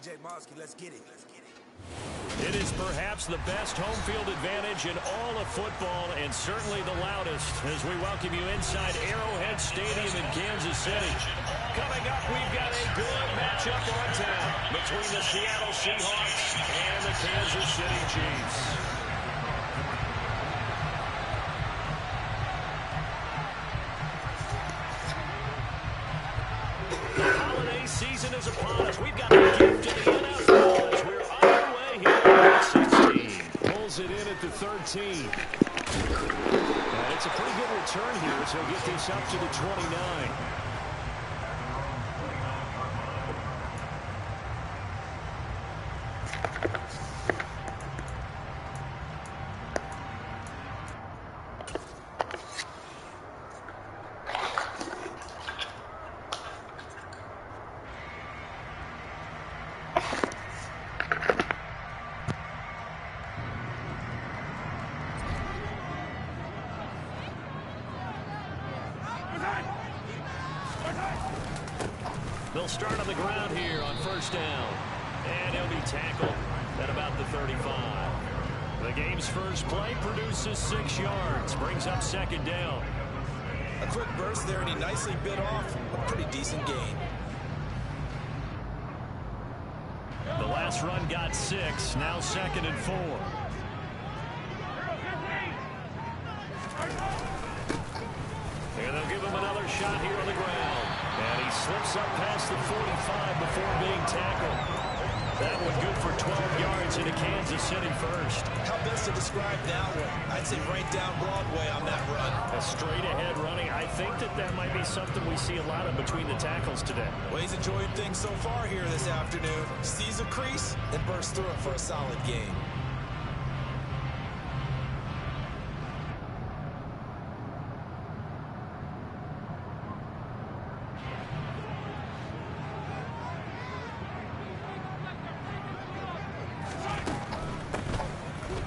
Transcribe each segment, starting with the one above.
It is perhaps the best home field advantage in all of football, and certainly the loudest, as we welcome you inside Arrowhead Stadium in Kansas City. Coming up, we've got a good matchup on tap between the Seattle Seahawks and the Kansas City Chiefs. The holiday season is upon us. We've got a gift to the NFL as we're on our way here at 16. Pulls it in at the 13. And it's a pretty good return here, so he'll get this up to the 29. They'll start on the ground here on first down. And he'll be tackled at about the 35. The game's first play produces 6 yards. Brings up second down. A quick burst there, and he nicely bit off a pretty decent gain. The last run got 6. Now second and 4. And they'll give him another shot here on the ground. And he slips up past the 45 before being tackled. That one good for 12 yards into Kansas City first. How best to describe that one? I'd say right down Broadway on that run. A straight ahead running. I think that might be something we see a lot of between the tackles today. Well, he's enjoying things so far here this afternoon. Sees a crease and bursts through it for a solid gain.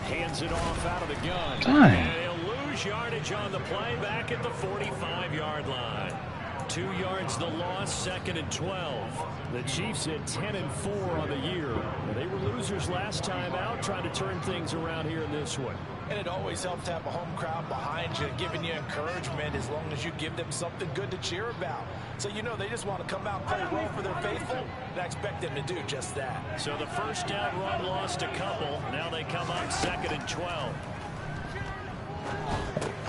Hands it off out of the gun. Dang. And he'll lose yardage on the play back at the 45-yard line. 2 yards the loss, second and 12. The Chiefs at 10-4 on the year. They were losers last time out, trying to turn things around here in this one. And it always helps to have a home crowd behind you, giving you encouragement as long as you give them something good to cheer about. So, you know, they just want to come out and play well for their faithful, and I expect them to do just that. So the first down run lost a couple. Now they come up second and 12.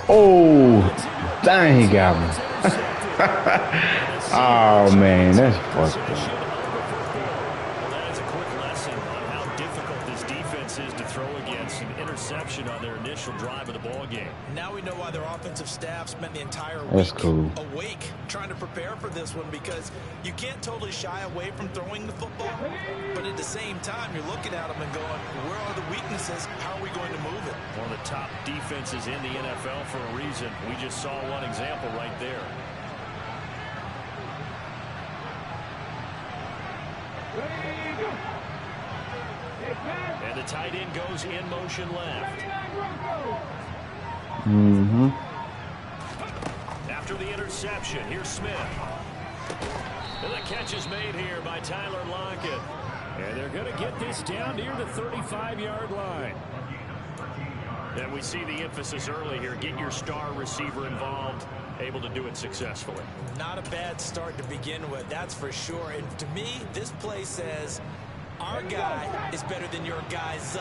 Oh, dang, he got me. Oh, man, that's fucked up. Well, that is a quick lesson on how difficult this defense is to throw against. An interception on their initial drive of the ball game. Now we know why their offensive staff spent the entire That's week cool. awake trying to prepare for this one, because you can't totally shy away from throwing the football, but at the same time you're looking at them and going, where are the weaknesses? How are we going to move it? One of the top defenses in the NFL for a reason. We just saw one example right there. And the tight end goes in motion left. Mm-hmm. After the interception, here's Smith. And the catch is made here by Tyler Lockett. And they're going to get this down near the 35-yard line. And we see the emphasis early here. Get your star receiver involved, able to do it successfully. Not a bad start to begin with, that's for sure. And to me, this play says our guy is better than your guy's.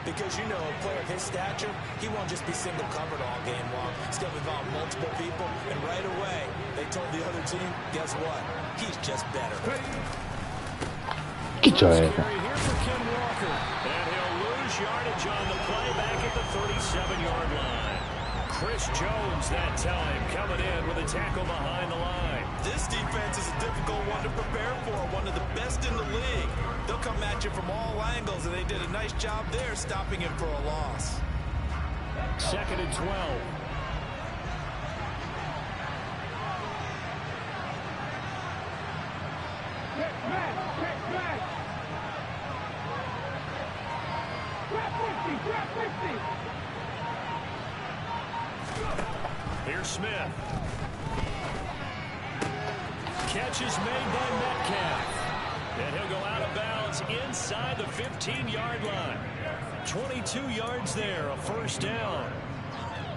Because, you know, a player of his stature, he won't just be single covered all game long. He's going to involve multiple people. And right away, they told the other team, guess what? He's just better. Get your ass Here for Ken Walker. And he'll lose yardage on the play back at the 37-yard line. Chris Jones that time coming in with a tackle behind the line. This defense is a difficult one to prepare for, one of the best in the league. They'll come at you from all angles, and they did a nice job there stopping him for a loss. Second and 12. Here's Smith. Catch is made by Metcalf. And he'll go out of bounds inside the 15-yard line. 22 yards there, a first down.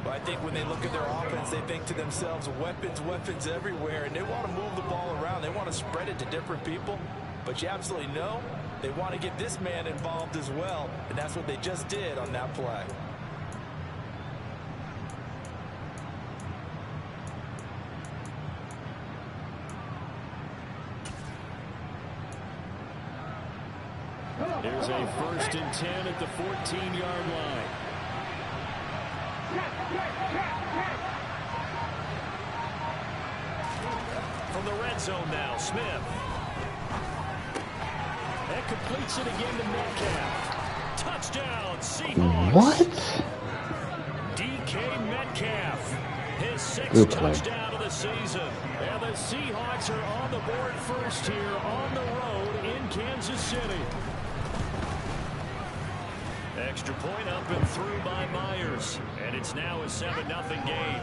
But I think when they look at their offense, they think to themselves, weapons, weapons everywhere, and they want to move the ball around. They want to spread it to different people. But you absolutely know they want to get this man involved as well, and that's what they just did on that play. There's a 1st and 10 at the 14-yard line. From the red zone now, Smith. That completes it again to Metcalf. Touchdown, Seahawks. What? DK Metcalf. His 6th touchdown of the season. And the Seahawks are on the board first here on the road in Kansas City. Extra point up and through by Myers. And it's now a 7-0 game.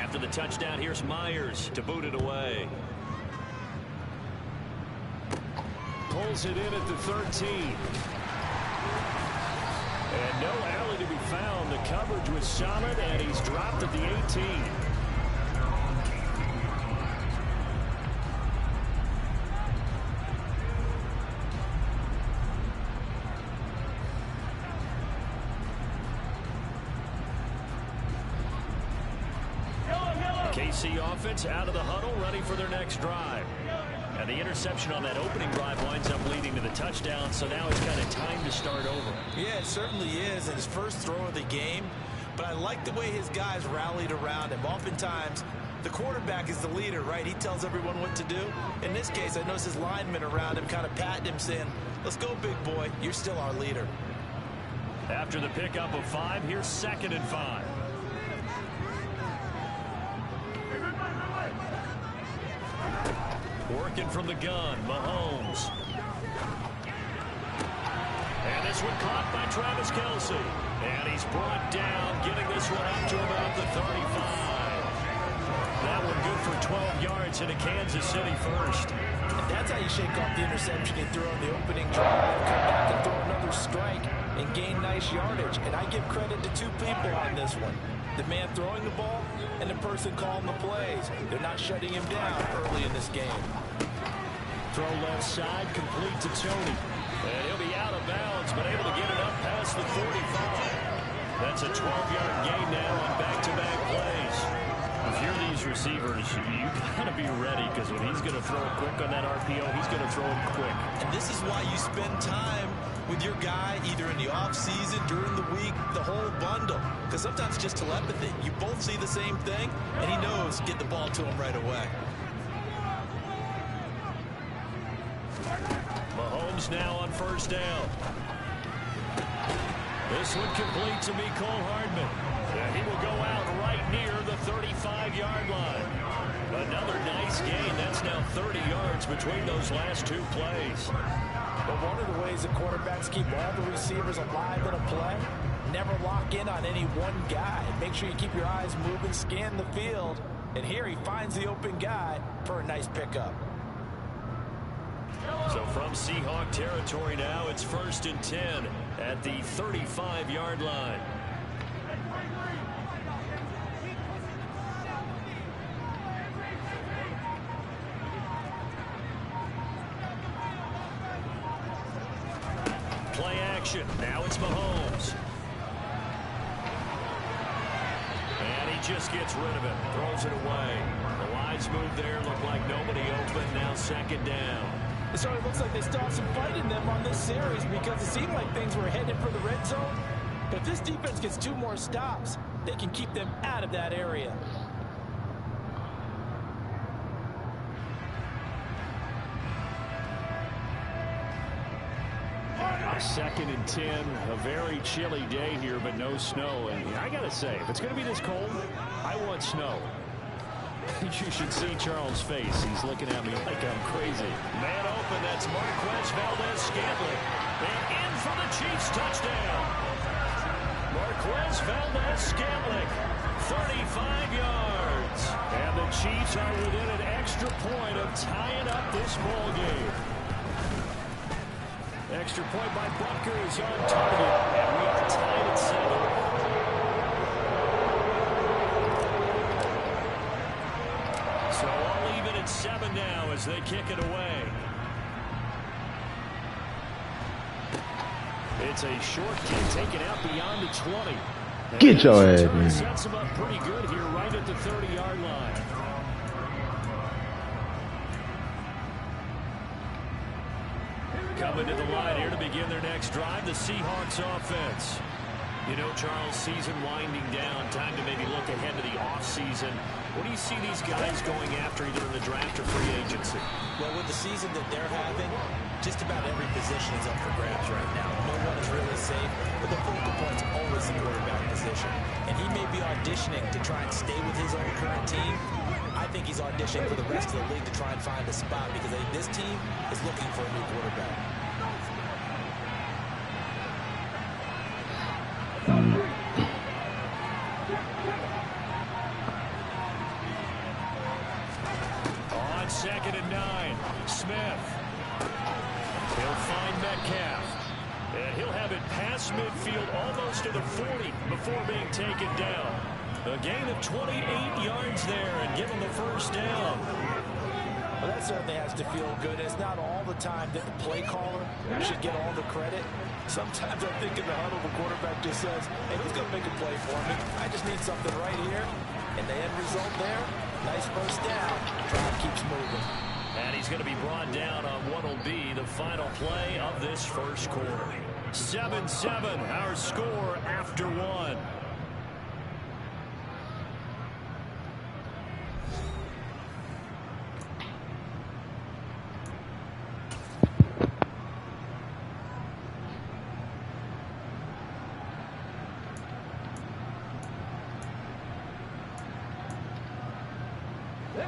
After the touchdown, here's Myers to boot it away. Pulls it in at the 13. And no alley to be found. The coverage was solid, and he's dropped at the 18. KC offense out of the huddle, ready for their next drive. And the interception on that opening drive winds up leading to the touchdown, so now it's kind of time to start over. Yeah, it certainly is, and his first throw of the game. But I like the way his guys rallied around him. Oftentimes, the quarterback is the leader, right? He tells everyone what to do. In this case, I noticed his linemen around him kind of patting him, saying, let's go, big boy. You're still our leader. After the pickup of 5, here's 2nd and 5. Working from the gun, Mahomes. And this one caught by Travis Kelce. And he's brought down, getting this one up to about the 35. That one good for 12 yards in a Kansas City first. And that's how you shake off the interception you threw on the opening drive. Come back and throw another strike and gain nice yardage. And I give credit to 2 people on this one. The man throwing the ball and the person calling the plays. They're not shutting him down early in this game. Throw left side, complete to Tony. And he'll be out of bounds, but able to get it up past the 45. That's a 12-yard gain now on back-to-back plays. If you're these receivers, you got to be ready, because when he's going to throw it quick on that RPO, he's going to throw it quick. And this is why you spend time with your guy, either in the offseason, during the week, the whole bundle. Because sometimes it's just telepathy. You both see the same thing, and he knows get the ball to him right away. Mahomes now on 1st down. This one complete to Mecole Hardman. And he will go out right near the 35-yard line. Another nice gain. That's now 30 yards between those last 2 plays. But one of the ways the quarterbacks keep all the receivers alive in a play, never lock in on any one guy. Make sure you keep your eyes moving, scan the field. And here he finds the open guy for a nice pickup. So from Seahawk territory now, it's 1st and 10 at the 35-yard line. Play action. Now it's Mahomes. And he just gets rid of it. Throws it away. The lines move there. Look like nobody open. Now 2nd down. It certainly looks like they still have some fight in them on this series, because it seemed like things were headed for the red zone. But if this defense gets 2 more stops, they can keep them out of that area. 2nd and 10, a very chilly day here, but no snow. And I got to say, if it's going to be this cold, I want snow. You should see Charles' face. He's looking at me like I'm crazy. Man open, that's Marquez Valdez-Scantling. And in for the Chiefs touchdown. Marquez Valdez-Scantling, 35 yards. And the Chiefs are within an extra point of tying up this ball game. Extra point by Butker is on target, and we are tied at 7. So all even at 7 now as they kick it away. It's a short kick taken out beyond the 20. Get your head, man. Sets him up pretty good here right at the 30-yard line. Coming to the line here to begin their next drive, the Seahawks offense. You know, Charles, season winding down, time to maybe look ahead to the offseason. What do you see these guys going after either in the draft or free agency? Well, with the season that they're having, just about every position is up for grabs right now. No one is really safe, but the focal point's always the quarterback position. And he may be auditioning to try and stay with his own current team. I think he's auditioning for the rest of the league to try and find a spot because this team is looking for a new quarterback. On 2nd and 9, Smith. He'll find Metcalf. And he'll have it past midfield almost to the 40 before being taken down. A gain of 28 yards there and give him the first down. Well, that certainly has to feel good. It's not all the time that the play caller should get all the credit. Sometimes I think in the huddle, the quarterback just says, hey, who's going to make a play for me? I just need something right here. And the end result there, nice first down. Drive keeps moving. And he's going to be brought down on what will be the final play of this first quarter. 7-7, our score after 1.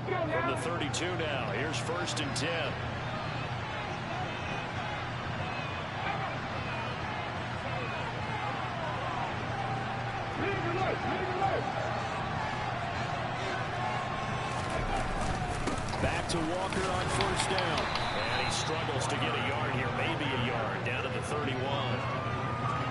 From the 32 now, here's 1st and 10. Back to Walker on 1st down. And he struggles to get a yard here, maybe a yard, down to the 31.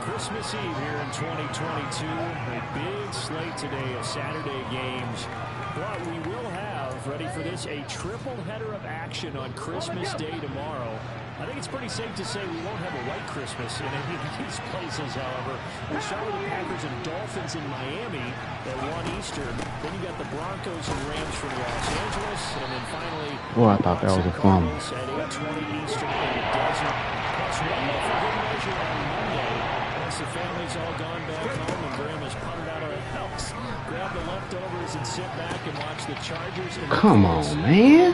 Christmas Eve here in 2022. A big slate today of Saturday games. But we will have, ready for this, a triple header of action on Christmas Day tomorrow. I think it's pretty safe to say we won't have a white Christmas in any of these places, however. We start with the Packers and Dolphins in Miami at 1 Eastern. Then you got the Broncos and Rams from Los Angeles. And then finally, Oh, I thought that was a fumble. at 8:20 Eastern in the desert. Plus one more for good measure on Monday. Once the family's all gone back home and Graham has punted out of the house. Grab the leftovers and sit back and watch the Chargers. Come on, man.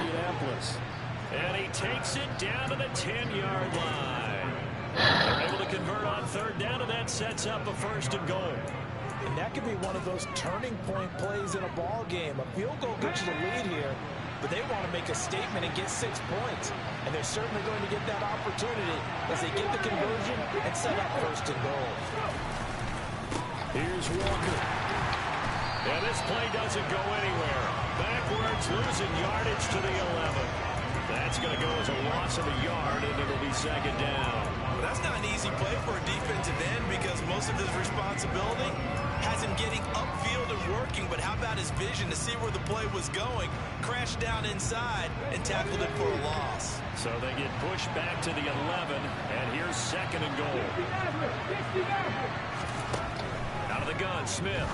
And he takes it down to the 10-yard line. They're able to convert on 3rd down, and that sets up a 1st and goal. And that could be one of those turning point plays in a ball game. A field goal gets you the lead here, but they want to make a statement and get 6 points. And they're certainly going to get that opportunity as they get the conversion and set up 1st and goal. Here's Walker. And this play doesn't go anywhere. Backwards, losing yardage to the 11. That's going to go as a loss of a yard, and it'll be 2nd down. Well, that's not an easy play for a defensive end because most of his responsibility has him getting upfield and working, but how about his vision to see where the play was going, crashed down inside, and tackled it for a loss. So they get pushed back to the 11, and here's 2nd and goal. Out of the gun, Smith.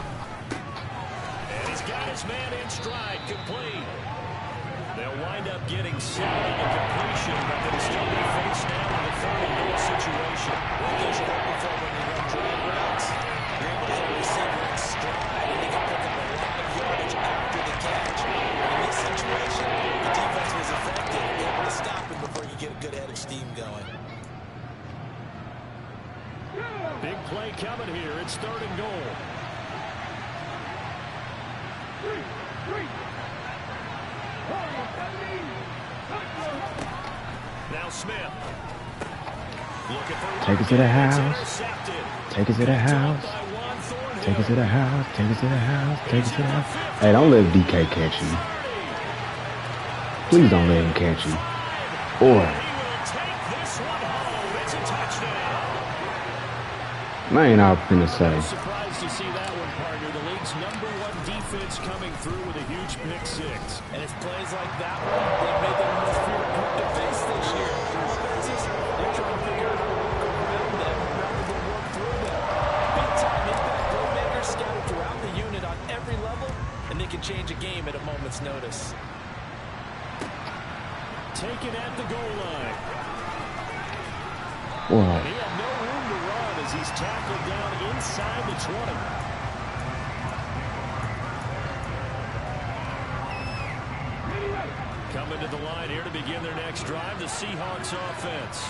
And he's got his man in stride, complete. They'll wind up getting 7 on the completion, but they'll still be faced now in the 30-goal situation. What gives you hope before when you run drag routes? You're able to hit a receiver in stride, and they can pick up a lot of yardage after the catch. In this situation, the defense was effective, able to stop him before you get a good head of steam going. Big play coming here. It's 3rd and goal. Now Smith. Take it to the house. Take it to the house. Take it to the house. Take it to the house. Take it to the house. Hey, don't let DK catch you. Please don't let him catch you. Boy. Man, I was finna say. Surprised to see that one, partner. The league's #1 defense coming through with a huge pick 6. And it's plays like that one that made them the most feared group to face this year. They're trying to figure out how to work around them rather than work through them. Big-time impact playmakers scattered throughout the unit on every level, and they can change a game at a moment's notice. Taken at the goal line. Wow. And he had no room to run as he's tackled down inside the 20. Coming to the line here to begin their next drive, the Seahawks offense.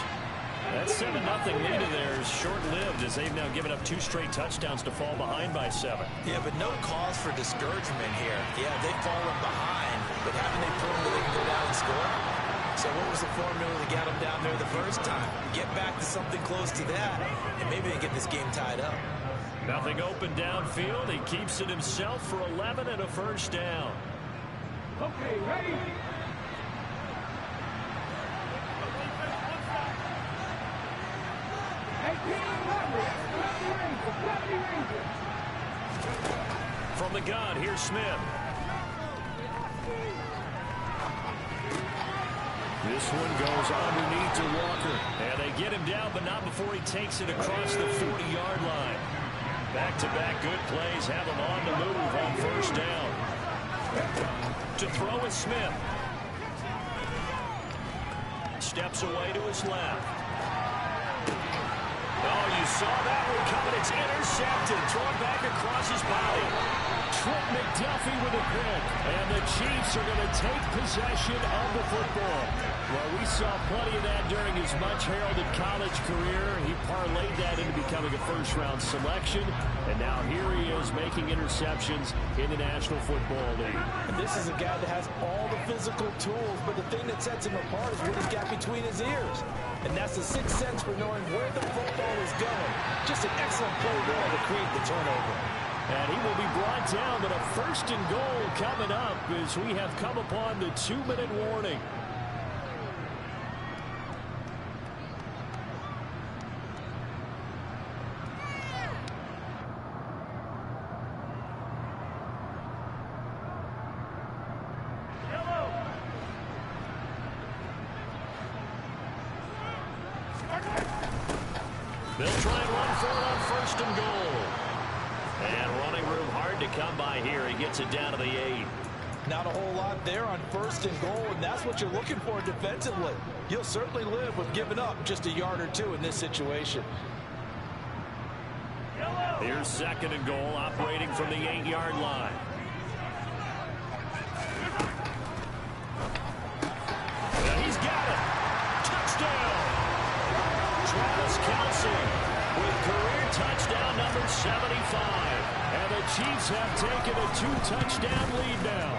That 7-0 lead of theirs short-lived as they've now given up 2 straight touchdowns to fall behind by 7. Yeah, but no cause for discouragement here. Yeah, they've fallen behind, but haven't they proven that they can go down and score? So what was the formula that got them down there the first time? Get back to something close to that, and maybe they get this game tied up. Nothing open downfield. He keeps it himself for 11 and a 1st down. Okay, ready? From the gun, here's Smith. This one goes underneath to Walker. And they get him down, but not before he takes it across the 40-yard line. Back-to-back good plays have him on the move on 1st down. To throw is Smith. Steps away to his left. Oh, you saw that one coming. It's intercepted. Thrown back across his body. Trent McDuffie with a pick. And the Chiefs are going to take possession of the football. Well, we saw plenty of that during his much-heralded college career. He parlayed that into becoming a first-round selection. And now here he is making interceptions in the National Football League. And this is a guy that has all the physical tools, but the thing that sets him apart is what he's got between his ears. And that's the sixth sense for knowing where the football is going. Just an excellent play there to create the turnover. And he will be brought down, but a 1st and goal coming up as we have come upon the 2-minute warning. They'll try and run for it on 1st and goal. And running room hard to come by here. He gets it down to the 8. Not a whole lot there on 1st and goal, and that's what you're looking for defensively. You'll certainly live with giving up just a yard or 2 in this situation. Here's 2nd and goal, operating from the 8-yard line. And he's got it. Touchdown. Travis Kelce with career touchdown number 75. And the Chiefs have taken a 2-touchdown lead now.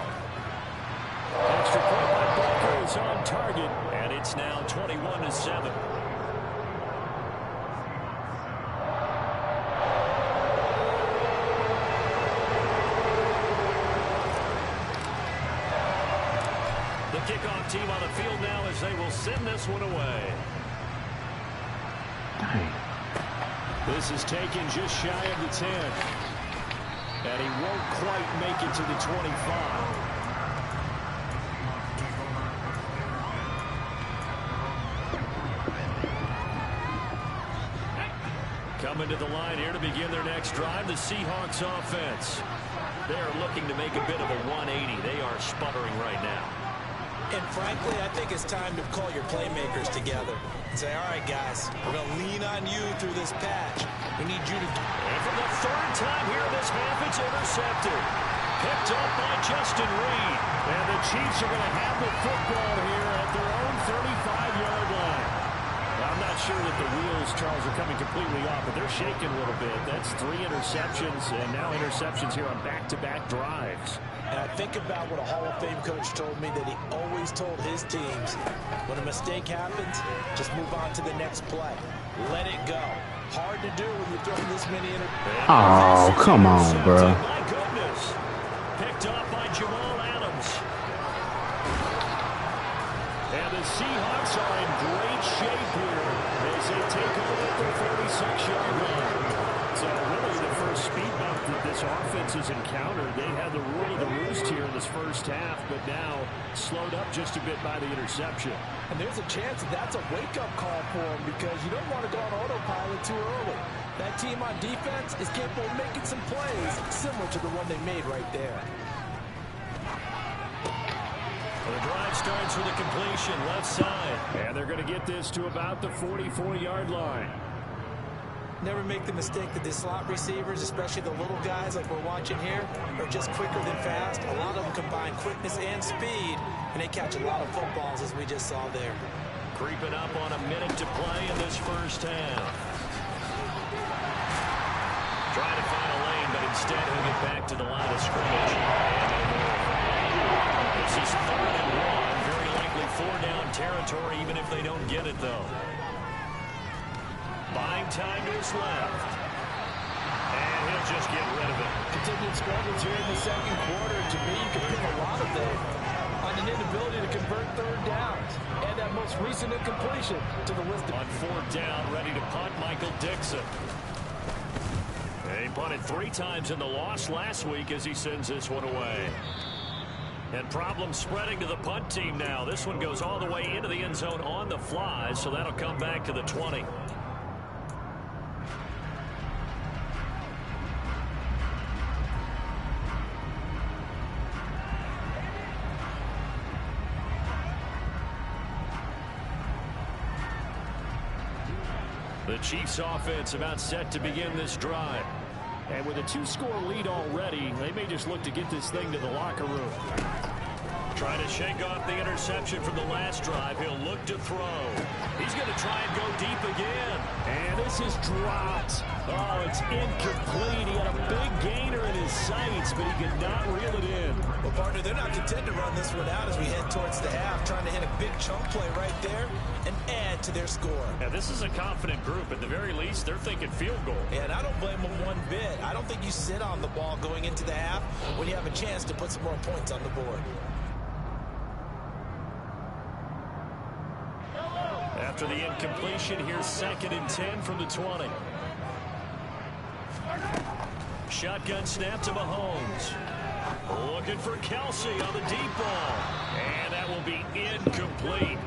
Extra point by Booker is on target, and it's now 21-7. The kickoff team on the field now as they will send this one away. Dang. This is taken just shy of the 10. And he won't quite make it to the 25. Coming to the line here to begin their next drive, the Seahawks offense. They are looking to make a bit of a 180. They are sputtering right now. And frankly, I think it's time to call your playmakers together and say, all right, guys, we're going to lean on you through this patch. We need you to... And for the 3rd time here in this half, it's intercepted. Picked up by Justin Reed. And the Chiefs are going to have the football here at their own 35-yard line. I'm not sure that the wheels, Charles, are coming completely off, but they're shaking a little bit. That's 3 interceptions, and now interceptions here on back-to-back drives. And I think about what a Hall of Fame coach told me that he always told his teams, when a mistake happens, just move on to the next play. Let it go. Hard to do when you're throwing this many interceptions. Oh, come on, bro. My goodness. Picked up by Jamal Adams. And the Seahawks are in great shape here as they take over at the 46-yard line. So really the first speed bump that this offense has encountered. They had the rule of the roost here in this first half, but now slowed up just a bit by the interception. And there's a chance that that's a wake-up call for them because you don't want to go on autopilot too early. That team on defense is capable of making some plays similar to the one they made right there. Well, the drive starts with a completion left side. And they're going to get this to about the 44-yard line. Never make the mistake that the slot receivers, especially the little guys like we're watching here, are just quicker than fast. A lot of them combine quickness and speed, and they catch a lot of footballs, as we just saw there. Creeping up on a minute to play in this first half. Trying to find a lane, but instead he'll get back to the line of scrimmage. This is 3rd and 1. Very likely 4-down territory, even if they don't get it, though. Buying time to his left. And he'll just get rid of it. Continued struggles here in the second quarter. To me, you can pick a lot of them on an inability to convert 3rd downs. And that most recent incompletion to the list. On 4th down, ready to punt, Michael Dixon. He punted 3 times in the loss last week as he sends this one away. And problems spreading to the punt team now. This one goes all the way into the end zone on the fly, so that'll come back to the 20. The Chiefs offense about set to begin this drive. And with a 2-score lead already, they may just look to get this thing to the locker room. Trying to shake off the interception from the last drive. He'll look to throw. He's going to try and go deep again. And this is dropped. Oh, it's incomplete. He had a big gainer in his sights, but he could not reel it in. Well, partner, they're not content to run this one out as we head towards the half, trying to hit a big chunk play right there and add to their score. Now, this is a confident group. At the very least, they're thinking field goal. Yeah, and I don't blame them one bit. I don't think you sit on the ball going into the half when you have a chance to put some more points on the board. After the incompletion, here's 2nd and 10 from the 20. Shotgun snap to Mahomes. Looking for Kelsey on the deep ball. And that will be incomplete.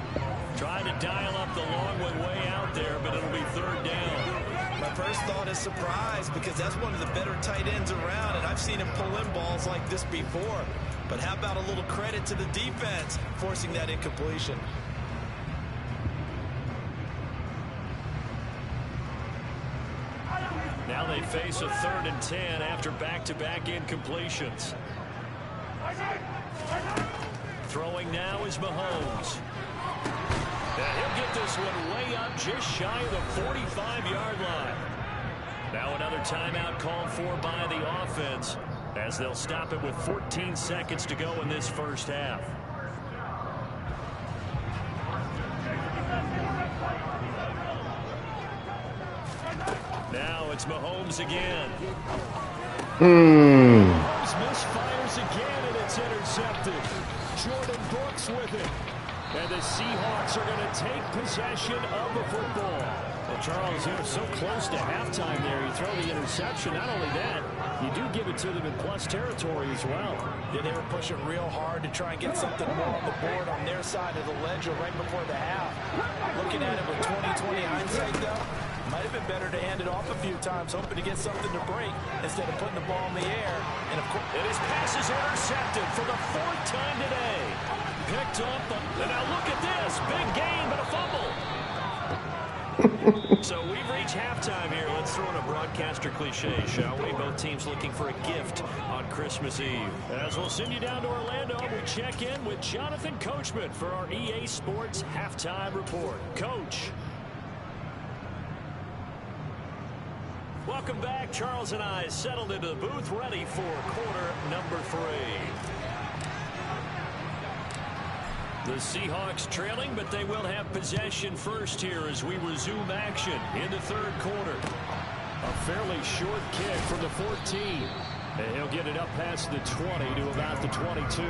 Trying to dial up the long one way out there, but it'll be 3rd down. My first thought is surprise because that's one of the better tight ends around, and I've seen him pull in balls like this before. But how about a little credit to the defense forcing that incompletion? Now they face a 3rd and 10 after back-to-back incompletions. Throwing now is Mahomes. And he'll get this one way up just shy of the 45-yard line. Now another timeout called for by the offense as they'll stop it with 14 seconds to go in this first half. Now it's Mahomes again. Mahomes misfires again, and it's intercepted. Jordan Brooks with it. And the Seahawks are going to take possession of the football. Well, Charles, you're so close to halftime there. You throw the interception. Not only that, you do give it to them in plus territory as well. Yeah, they were pushing real hard to try and get something more on the board on their side of the ledger right before the half. Looking at it with 20/20 hindsight, though, might have been better to hand it off a few times, hoping to get something to break instead of putting the ball in the air. And of course, his pass is intercepted for the 4th time today. Picked up, and now look at this. Big gain, but a fumble. So we've reached halftime here. Let's throw in a broadcaster cliche, shall we? Both teams looking for a gift on Christmas Eve. As we'll send you down to Orlando, we check in with Jonathan Coachman for our EA Sports Halftime Report. Coach. Welcome back. Charles and I settled into the booth, ready for quarter number 3. The Seahawks trailing, but they will have possession first here as we resume action in the third quarter. A fairly short kick from the 14. And he'll get it up past the 20 to about the 22.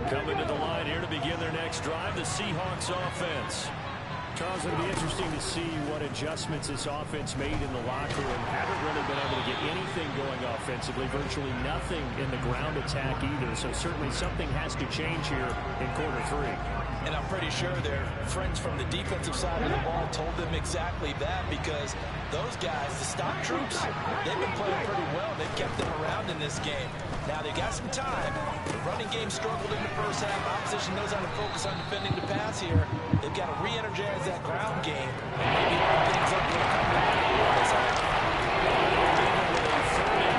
Coming to the line here to begin their next drive, the Seahawks offense. Charles, it'll be interesting to see what adjustments this offense made in the locker room. Haven't really been able to get anything going offensively, virtually nothing in the ground attack either. So certainly something has to change here in quarter 3. And I'm pretty sure their friends from the defensive side of the ball told them exactly that, because those guys, the stock troops, they've been playing pretty well. They've kept them around in this game. Now, they got some time. The running game struggled in the first half. Opposition knows how to focus on defending the pass here. They've got to re-energize that ground game and maybe open things up for a comeback in this half.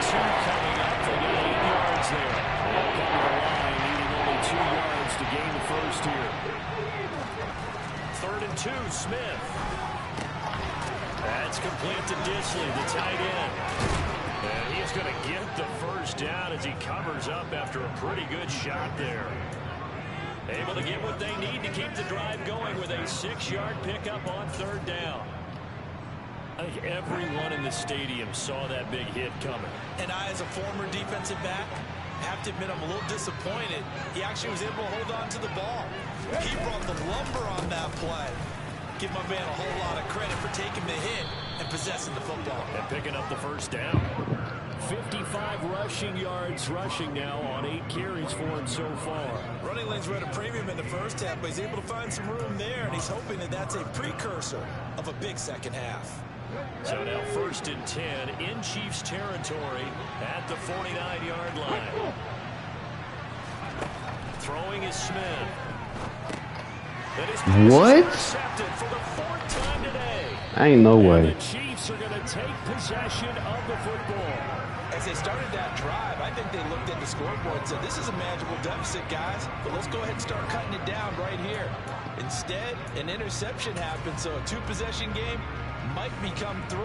Coming up, they get 8 yards there. They'll come to the line, needing only 2 yards to gain the first here. 3rd and 2, Smith. That's complete to Disley, the tight end. And he's going to get the first down as he covers up after a pretty good shot there. Able to get what they need to keep the drive going with a 6-yard pickup on 3rd down. I think everyone in the stadium saw that big hit coming. And I, as a former defensive back, have to admit I'm a little disappointed. He actually was able to hold on to the ball. He brought the lumber on that play. Give my man a whole lot of credit for taking the hit and possessing the football. And picking up the first down. 55 rushing yards rushing now on 8 carries for him so far. Running lanes were at a premium in the first half, but he's able to find some room there, and he's hoping that that's a precursor of a big second half. So now 1st and 10 in Chiefs territory at the 49-yard line. Throwing is Smith. What? For the 4th time today. Ain't no way. And the Chiefs are going to take possession of the football. As they started that drive, I think they looked at the scoreboard and said, this is a manageable deficit, guys, but let's go ahead and start cutting it down right here. Instead, an interception happened, so a 2-possession game might become 3.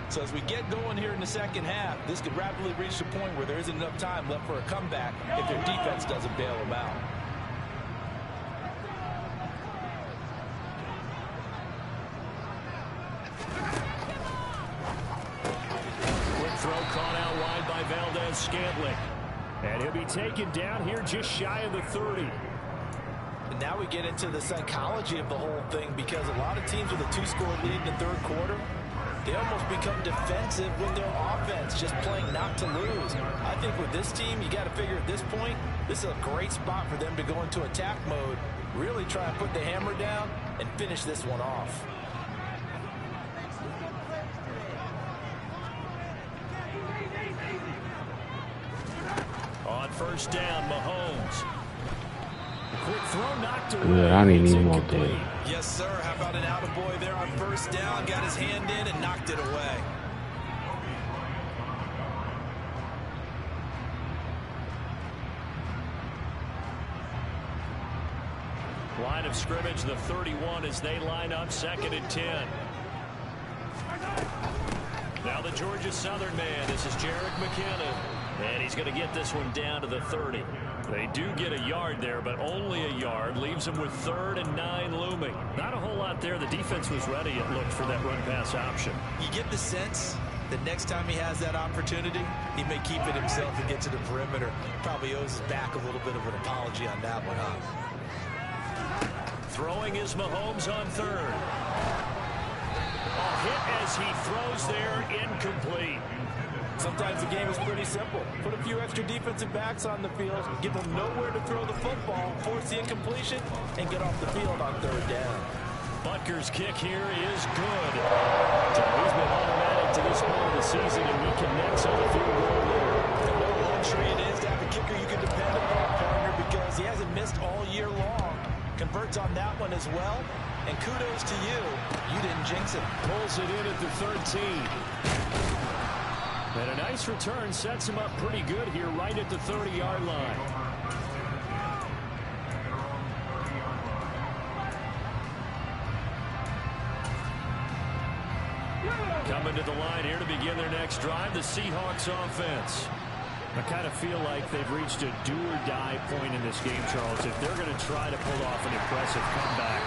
So as we get going here in the second half, this could rapidly reach the point where there isn't enough time left for a comeback if their defense doesn't bail them out. Scantling. And he'll be taken down here just shy of the 30. And now we get into the psychology of the whole thing, because a lot of teams with a 2-score lead in the third quarter, they almost become defensive with their offense, just playing not to lose. I think with this team, you got to figure at this point, this is a great spot for them to go into attack mode, really try and put the hammer down and finish this one off. On 1st down, Mahomes. Quick throw knocked away. Good, I didn't even want that. Yes, sir. How about an attaboy there on 1st down? Got his hand in and knocked it away. Line of scrimmage, the 31 as they line up 2nd and 10. Now the Georgia Southern man. This is Jerick McKinnon. And he's going to get this one down to the 30. They do get a yard there, but only a yard. Leaves them with 3rd and 9 looming. Not a whole lot there. The defense was ready, it looked, for that run-pass option. You get the sense that next time he has that opportunity, he may keep it himself and get to the perimeter. Probably owes his back a little bit of an apology on that one, huh? Throwing is Mahomes on 3rd. A hit as he throws there, incomplete. Sometimes the game is pretty simple. Put a few extra defensive backs on the field, give them nowhere to throw the football, force the incompletion, and get off the field on 3rd down. Butker's kick here is good. So he's been automatic to this point of the season, and he connects on the field goal there. And what a luxury it is to have a kicker you can depend upon, partner, because he hasn't missed all year long. Converts on that one as well. And kudos to you. You didn't jinx it. Pulls it in at the 13. And a nice return sets him up pretty good here right at the 30-yard line. Coming to the line here to begin their next drive, the Seahawks offense. I kind of feel like they've reached a do-or-die point in this game, Charles. If they're going to try to pull off an impressive comeback,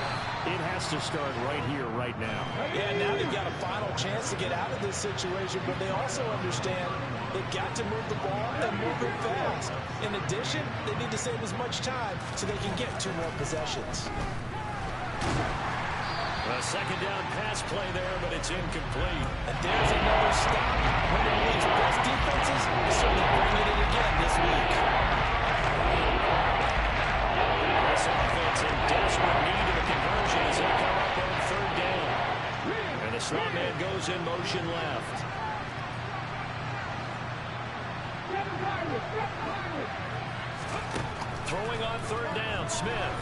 it has to start right here, right now. Yeah, now they've got a final chance to get out of this situation, but they also understand they've got to move the ball and move it fast. In addition, they need to save as much time so they can get 2 more possessions. A second down pass play there, but it's incomplete. And there's another stop. One of the league's best defenses is certainly bringing it again this week. This offense in desperate need of a conversion as they come up on 3rd down. And the slot man goes in motion left. Throwing on 3rd down, Smith.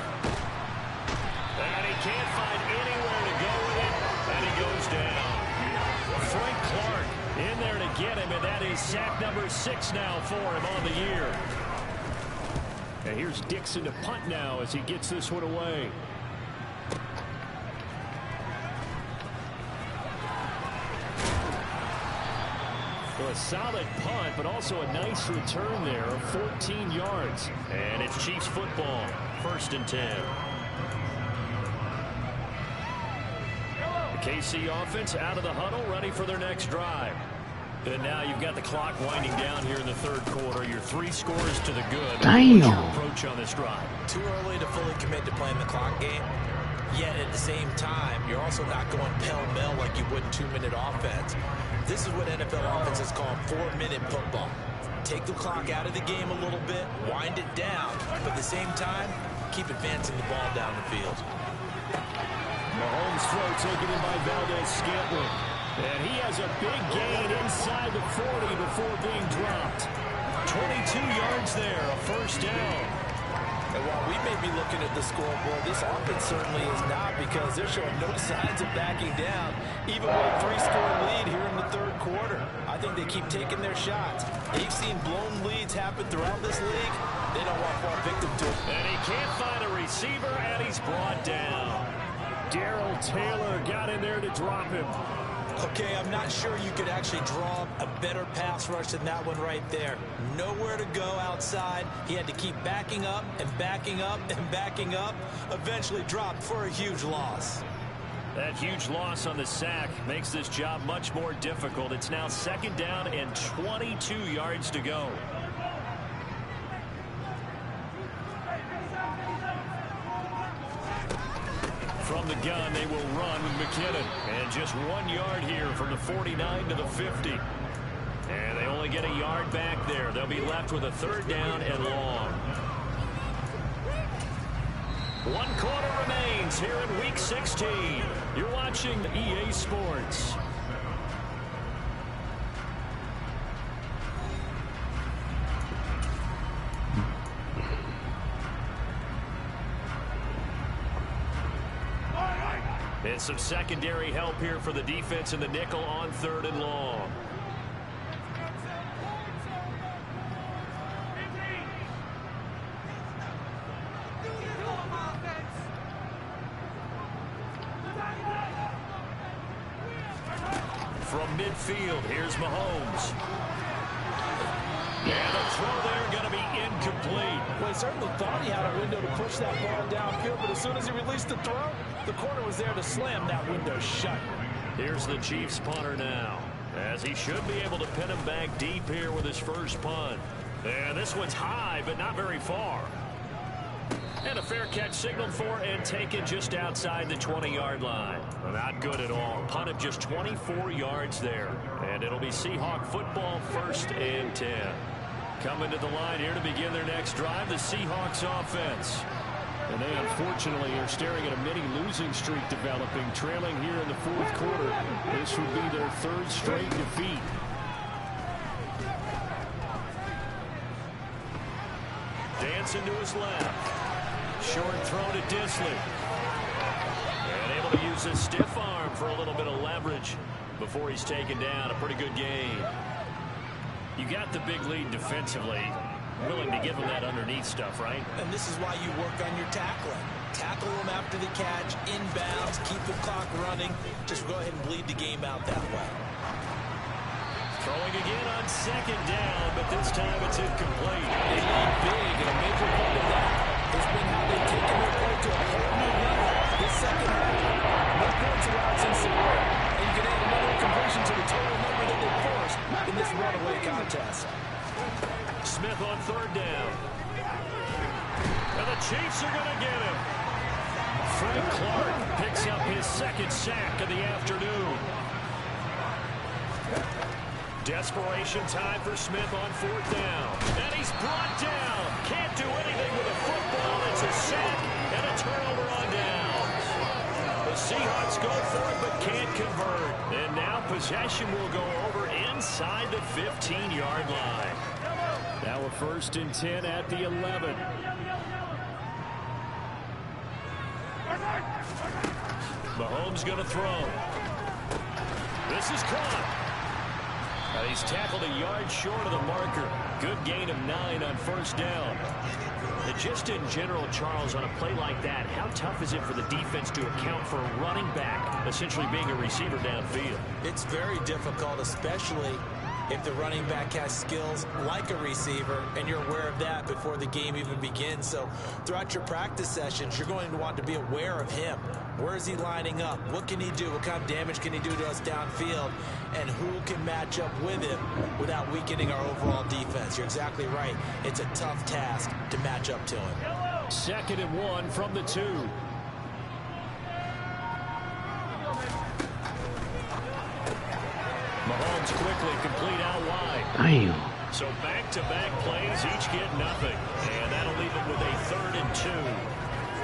And he can't find anywhere to go with it, and he goes down. Frank Clark in there to get him, and that is sack number 6 now for him on the year. And here's Dixon to punt now as he gets this one away. Well, a solid punt, but also a nice return there of 14 yards. And it's Chiefs football, 1st and 10. The KC offense out of the huddle, ready for their next drive. And now you've got the clock winding down here in the 3rd quarter. Your 3 scores to the good. Damn. What's your approach on this drive? Too early to fully commit to playing the clock game. Yet at the same time, you're also not going pell-mell like you would in 2-minute offense. This is what NFL offenses call 4-minute football. Take the clock out of the game a little bit, wind it down, but at the same time, keep advancing the ball down the field. Mahomes' throw taken in by Valdez-Scantling. And he has a big gain inside the 40 before being dropped. 22 yards there, a 1st down. And while we may be looking at the scoreboard, this offense certainly is not, because they're showing no signs of backing down, even with a 3-score lead here in the 3rd quarter. I think they keep taking their shots. They've seen blown leads happen throughout this league. They don't want to fall victim to it. And he can't find a receiver, and he's brought down. Darrell Taylor got in there to drop him. Okay, I'm not sure you could actually draw a better pass rush than that one right there. Nowhere to go outside. He had to keep backing up and backing up and backing up. Eventually dropped for a huge loss. That huge loss on the sack makes this job much more difficult. It's now 2nd down and 22 yards to go. From the gun, they will run with McKinnon. And just 1 yard here from the 49 to the 50. And they only get a yard back there. They'll be left with a 3rd down and long. 1 quarter remains here in Week 16. You're watching EA Sports. And some secondary help here for the defense in the nickel on 3rd and long. From midfield, here's Mahomes. And the throw there going to be incomplete. Well, he certainly thought he had a window to push that ball downfield, but as soon as he released the throw, the corner was there to slam that window shut. Here's the Chiefs punter now, as he should be able to pin him back deep here with his first punt. And this one's high, but not very far. And a fair catch signaled for and taken just outside the 20-yard line. Well, not good at all. Punt of just 24 yards there. And it'll be Seahawk football, 1st and 10. Coming to the line here to begin their next drive, the Seahawks offense. And they unfortunately are staring at a mini losing streak developing, trailing here in the 4th quarter. This would be their 3rd straight defeat. Dancing to his left. Short throw to Disley. And able to use his stiff arm for a little bit of leverage before he's taken down. A pretty good game. You got the big lead defensively. willing to give him that underneath stuff, right? And this is why you work on your tackling. Tackle them after the catch, inbounds, keep the clock running. Just go ahead and bleed the game out that way. Throwing again on second down, but this time it's incomplete. They lead big, and a major part of that has been how they've taken their play to a whole new level. This second half, no points allowed since the break, and you can add another completion to the total number that they forced in this runaway contest. Smith on third down. And the Chiefs are going to get him. Frank Clark picks up his second sack of the afternoon. Desperation time for Smith on fourth down. And he's brought down. Can't do anything with a football. It's a sack and a turnover on downs. The Seahawks go for it but can't convert. And now possession will go over inside the 15-yard line. Now a 1st and 10 at the 11. Mahomes going to throw. This is caught. He's tackled a yard short of the marker. Good gain of 9 on first down. And just in general, Charles, on a play like that, how tough is it for the defense to account for a running back essentially being a receiver downfield? It's very difficult, especially if the running back has skills like a receiver, and you're aware of that before the game even begins. So throughout your practice sessions, you're going to want to be aware of him. Where is he lining up? What can he do? What kind of damage can he do to us downfield? And who can match up with him without weakening our overall defense? You're exactly right. It's a tough task to match up to him. 2nd and 1 from the 2. Mahomes quickly complete out wide. Damn. So back-to-back plays, each get nothing. And that'll leave it with a 3rd and 2.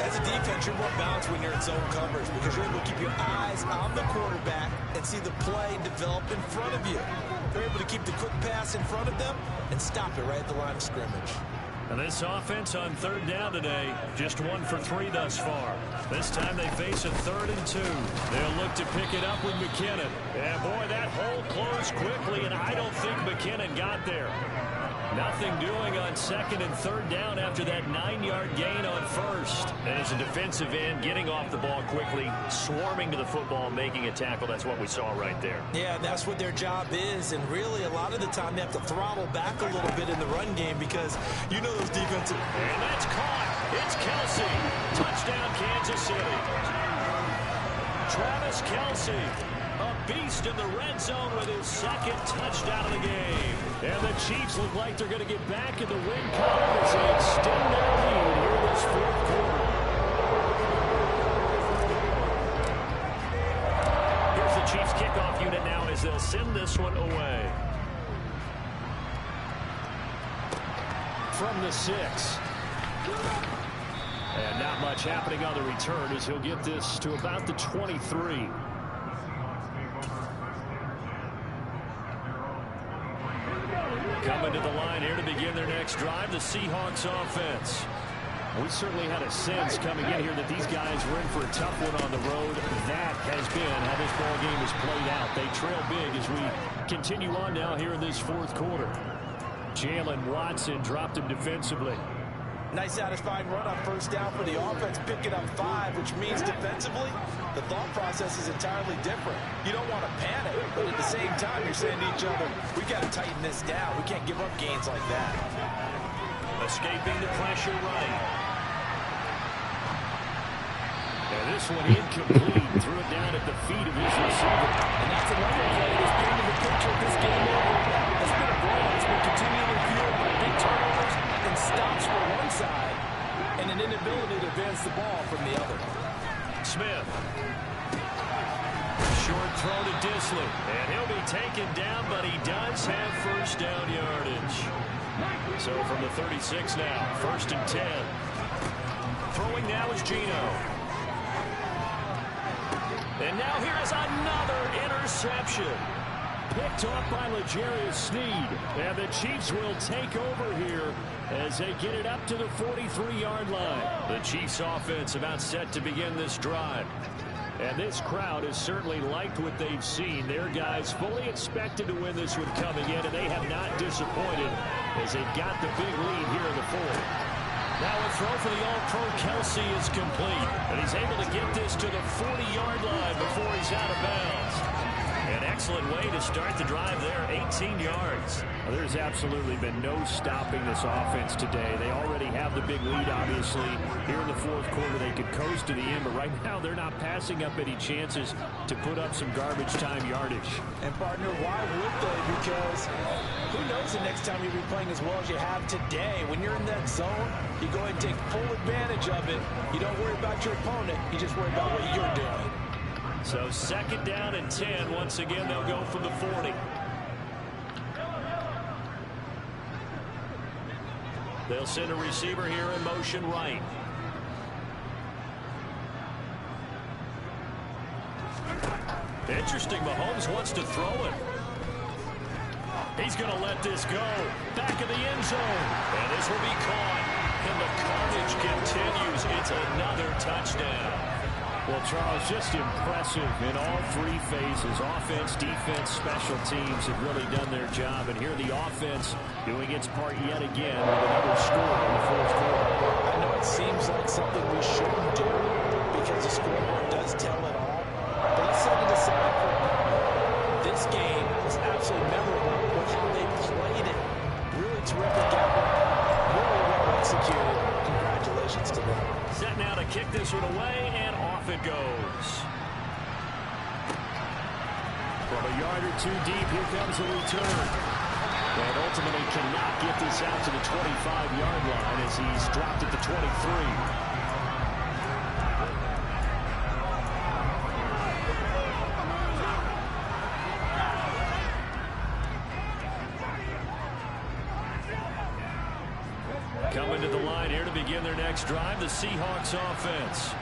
As a defense, you're more balanced when you're in zone coverage because you're able to keep your eyes on the quarterback and see the play develop in front of you. They're able to keep the quick pass in front of them and stop it right at the line of scrimmage. And this offense on 3rd down today, just 1 for 3 thus far. This time they face a 3rd and 2. They'll look to pick it up with McKinnon. And boy, that hole closed quickly, and I don't think McKinnon got there. Nothing doing on 2nd and 3rd down after that 9-yard gain on 1st. And as a defensive end, getting off the ball quickly, swarming to the football, making a tackle. That's what we saw right there. Yeah, that's what their job is. And really, a lot of the time, they have to throttle back a little bit in the run game because you know those defensive... And that's caught. It's Kelsey. Touchdown, Kansas City. Travis Kelsey, a beast in the red zone with his 2nd touchdown of the game. And the Chiefs look like they're going to get back in the win column as they extend their lead here in this 4th quarter. Here's the Chiefs kickoff unit now as they'll send this one away. From the 6. And not much happening on the return as he'll get this to about the 23. Coming to the line here to begin their next drive, the Seahawks offense. We certainly had a sense coming in here that these guys were in for a tough one on the road. That has been how this ball game has played out. They trail big as we continue on now here in this 4th quarter. Jalen Watson dropped him defensively. Nice satisfying run on first down for the offense, picking up 5, which means defensively, the thought process is entirely different. You don't want to panic, but at the same time, you're saying to each other, we got to tighten this down. We can't give up gains like that. Escaping the pressure right. And this one incomplete. Threw it down at the feet of his receiver. And that's another play that's been in the picture of this game over. It's been a brawl that's been continually fueled by big turnovers and stops for one side and an inability to advance the ball from the other. Smith. Short throw to Disley. And he'll be taken down, but he does have first down yardage. So from the 36 now, 1st and 10. Throwing now is Geno. And now here is another interception. Picked off by L'Jarius Sneed. And the Chiefs will take over here as they get it up to the 43-yard line. The Chiefs offense about set to begin this drive. And this crowd has certainly liked what they've seen. Their guys fully expected to win this one coming in, and they have not disappointed as they've got the big lead here in the fourth. Now a throw for the All-Pro Kelsey is complete, and he's able to get this to the 40-yard line before he's out of bounds. An excellent way to start the drive there, 18 yards. Well, there's absolutely been no stopping this offense today. They already have the big lead, obviously. Here in the fourth quarter, they could coast to the end, but right now they're not passing up any chances to put up some garbage time yardage. And, partner, why would they? Because who knows the next time you'll be playing as well as you have today. When you're in that zone, you go ahead and take full advantage of it. You don't worry about your opponent. You just worry about what you're doing. So second down and 10. Once again, they'll go from the 40. They'll send a receiver here in motion right. Interesting. Mahomes wants to throw it. He's going to let this go. Back in the end zone. And this will be caught. And the carnage continues. It's another touchdown. Well, Charles, just impressive in all three phases. Offense, defense, special teams have really done their job. And here the offense doing its part yet again with another score in the fourth quarter. I know it seems like something we shouldn't do because the scoreboard does tell it all. But let's set it aside for a moment. This game was absolutely memorable with how they played it. Really terrific effort. Really well executed. Congratulations to them. Set now to kick this one away, and off it goes. From a yard or two deep, here comes a return. And ultimately cannot get this out to the 25-yard line as he's dropped at the 23. Coming to the line here to begin their next drive, the Seahawks offense.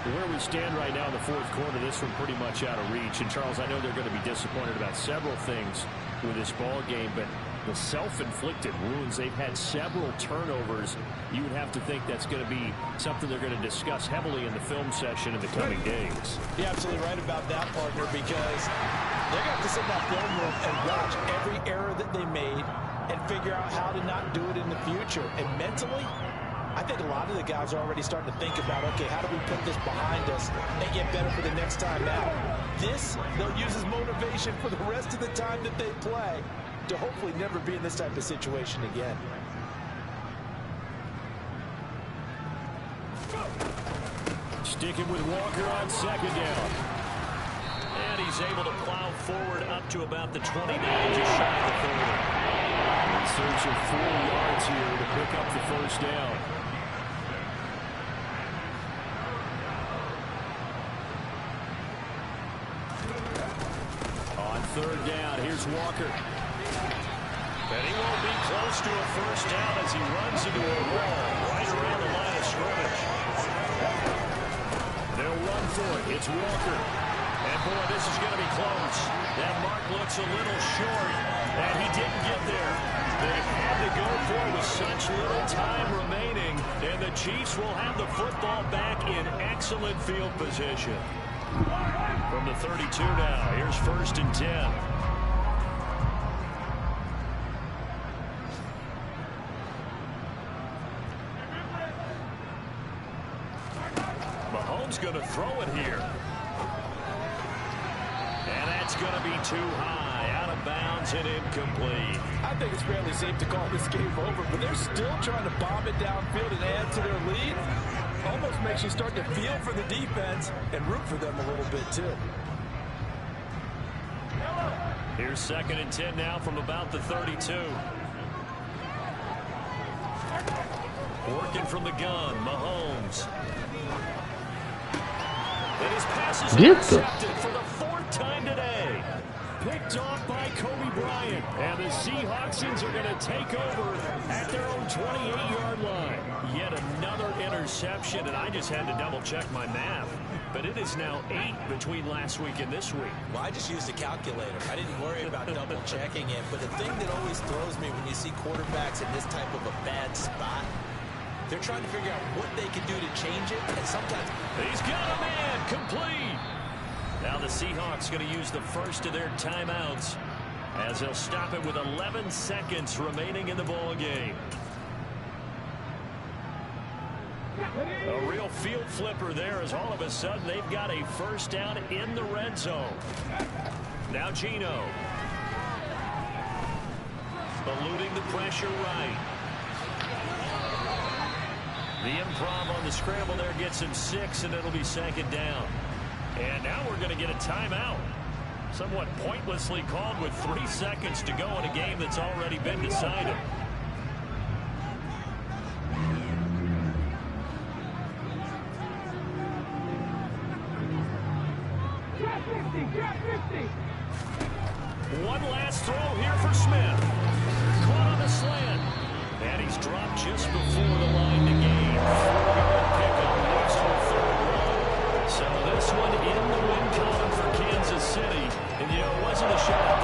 Where we stand right now in the fourth quarter, this one pretty much out of reach. And, Charles, I know they're going to be disappointed about several things with this ball game, but the self-inflicted wounds, they've had several turnovers. You would have to think that's going to be something they're going to discuss heavily in the film session in the coming days. You're absolutely right about that, partner, because they're going to have to sit in that film room and watch every error that they made and figure out how to not do it in the future. And mentally, I think a lot of the guys are already starting to think about, okay, how do we put this behind us and get better for the next time out? This, they'll use as motivation for the rest of the time that they play to hopefully never be in this type of situation again. Sticking with Walker on second down. And he's able to plow forward up to about the 29, just shy of the 30. Search of 4 yards here to pick up the first down. On third down, here's Walker. And he won't be close to a first down as he runs into a wall right around the line of scrimmage. They'll run for it. It's Walker. And, boy, this is going to be close. That mark looks a little short, and he didn't get there. They had to go for it with such little time remaining, and the Chiefs will have the football back in excellent field position. From the 32 now, here's first and 10. Mahomes going to throw it here. And that's going to be too high, out of bounds and incomplete. I think it's fairly safe to call this game over, but they're still trying to bomb it downfield and add to their lead. Almost makes you start to feel for the defense and root for them a little bit, too. Here's second and 10 now from about the 32. Working from the gun, Mahomes. And his pass is intercepted for the 4th time today. Picked off by Kobe Bryant. And the Seahawksins are going to take over at their own 28-yard line. Yet another interception, and I just had to double-check my math. But it is now 8 between last week and this week. Well, I just used a calculator. I didn't worry about double-checking it. But the thing that always throws me when you see quarterbacks in this type of a bad spot, they're trying to figure out what they can do to change it. And sometimes he's got a man complete. Now the Seahawks going to use the first of their timeouts as they'll stop it with 11 seconds remaining in the ball game. A real field flipper there as all of a sudden they've got a first down in the red zone. Now Geno. Eluding the pressure right. The improv on the scramble there gets him 6, and it'll be second down. And now we're going to get a timeout. Somewhat pointlessly called with 3 seconds to go in a game that's already been decided. One last throw here for Smith. Caught on the slant. And he's dropped just before the line to gain. 4-yard pickup, leads to a third run. So this one in the win column for Kansas City. And, you know, it wasn't a shot